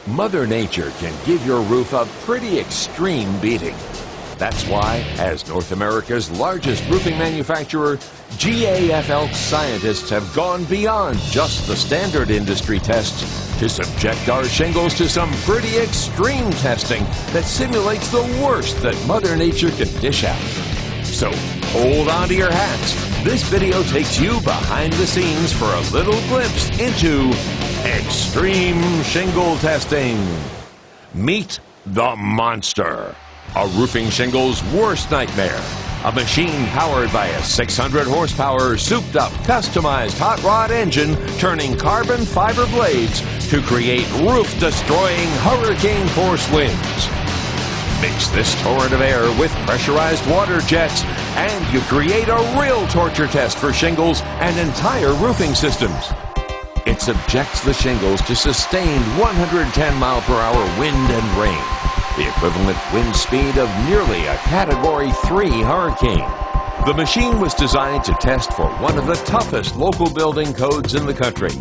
Mother Nature can give your roof a pretty extreme beating. That's why, as North America's largest roofing manufacturer, GAF-Elk scientists have gone beyond just the standard industry tests to subject our shingles to some pretty extreme testing that simulates the worst that Mother Nature can dish out. So, hold on to your hats. This video takes you behind the scenes for a little glimpse into extreme shingle testing. Meet the monster. A roofing shingle's worst nightmare. A machine powered by a 600 horsepower, souped-up, customized hot rod engine turning carbon fiber blades to create roof-destroying hurricane-force winds. Mix this torrent of air with pressurized water jets, and you create a real torture test for shingles and entire roofing systems. It subjects the shingles to sustained 110 mile per hour wind and rain, the equivalent wind speed of nearly a Category 3 hurricane. The machine was designed to test for one of the toughest local building codes in the country,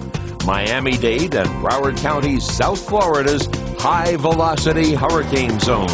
Miami-Dade and Broward County's South Florida's high-velocity hurricane zone.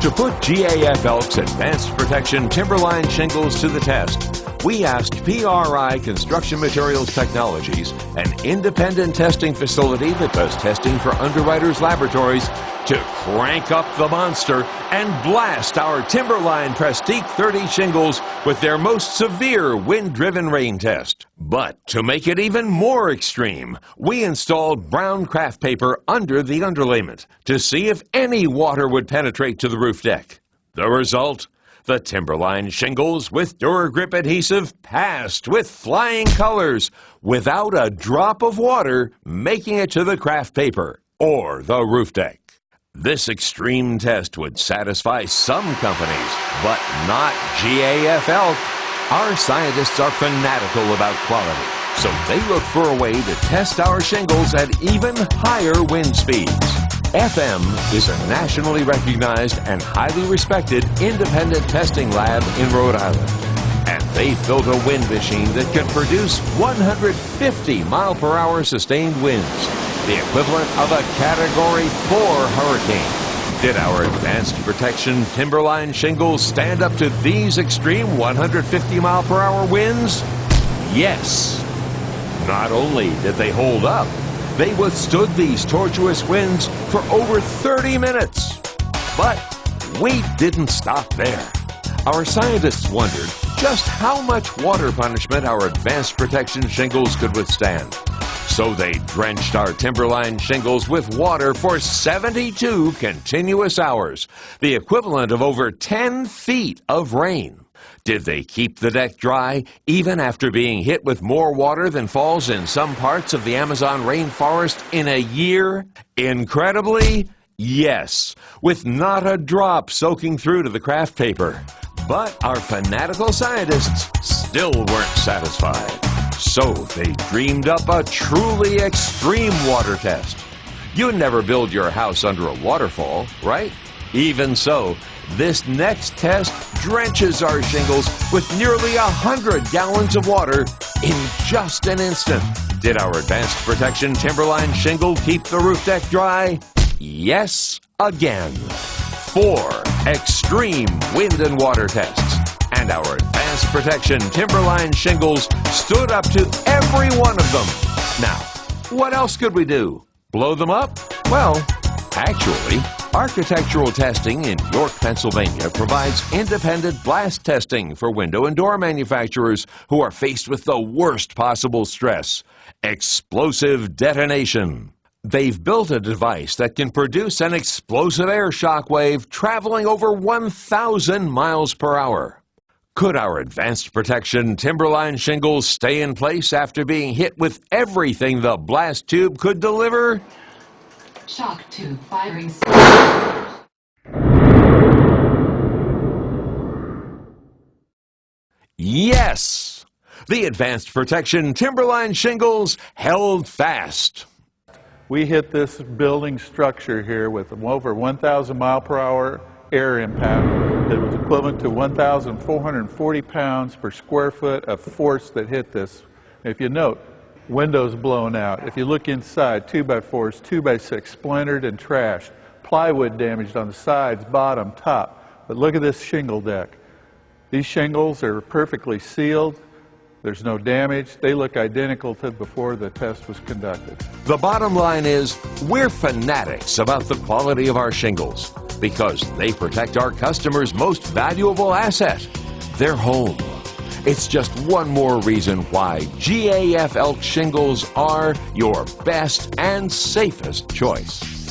To put GAF-Elk's advanced protection Timberline shingles to the test, we asked PRI Construction Materials Technologies, an independent testing facility that does testing for Underwriters Laboratories, to crank up the monster and blast our Timberline Prestige 30 shingles with their most severe wind-driven rain test. But to make it even more extreme, we installed brown craft paper under the underlayment to see if any water would penetrate to the roof deck. The result? The Timberline shingles with DuraGrip adhesive passed with flying colors without a drop of water making it to the craft paper or the roof deck. This extreme test would satisfy some companies, but not GAF-Elk. Our scientists are fanatical about quality, so they look for a way to test our shingles at even higher wind speeds. FM is a nationally recognized and highly respected independent testing lab in Rhode Island. And they've built a wind machine that can produce 150 mile per hour sustained winds, the equivalent of a Category 4 hurricane. Did our advanced protection Timberline shingles stand up to these extreme 150 mile per hour winds? Yes. Not only did they hold up, they withstood these tortuous winds for over 30 minutes. But we didn't stop there. Our scientists wondered just how much water punishment our advanced protection shingles could withstand. So they drenched our Timberline shingles with water for 72 continuous hours, the equivalent of over 10 feet of rain. Did they keep the deck dry even after being hit with more water than falls in some parts of the Amazon rainforest in a year? Incredibly, yes, with not a drop soaking through to the craft paper. But our fanatical scientists still weren't satisfied. So they dreamed up a truly extreme water test. You never build your house under a waterfall, right? Even so, this next test drenches our shingles with nearly 100 gallons of water in just an instant. Did our advanced protection Timberline shingle keep the roof deck dry? Yes, again. 4 extreme wind and water tests. And our advanced protection Timberline shingles stood up to every one of them. Now, what else could we do? Blow them up? Well, actually, architectural testing in York, Pennsylvania provides independent blast testing for window and door manufacturers who are faced with the worst possible stress: explosive detonation. They've built a device that can produce an explosive air shock wave traveling over 1,000 miles per hour. Could our advanced protection Timberline shingles stay in place after being hit with everything the blast tube could deliver? Shock tube firing. Yes! The advanced protection Timberline shingles held fast. We hit this building structure here with over 1,000 mile per hour air impact that was equivalent to 1,440 pounds per square foot of force that hit this. If you note, windows blown out. If you look inside, 2x4s, 2x6, splintered and trashed. Plywood damaged on the sides, bottom, top. But look at this shingle deck. These shingles are perfectly sealed. There's no damage. They look identical to before the test was conducted. The bottom line is, we're fanatics about the quality of our shingles because they protect our customers' most valuable asset, their home. It's just one more reason why GAF-Elk shingles are your best and safest choice.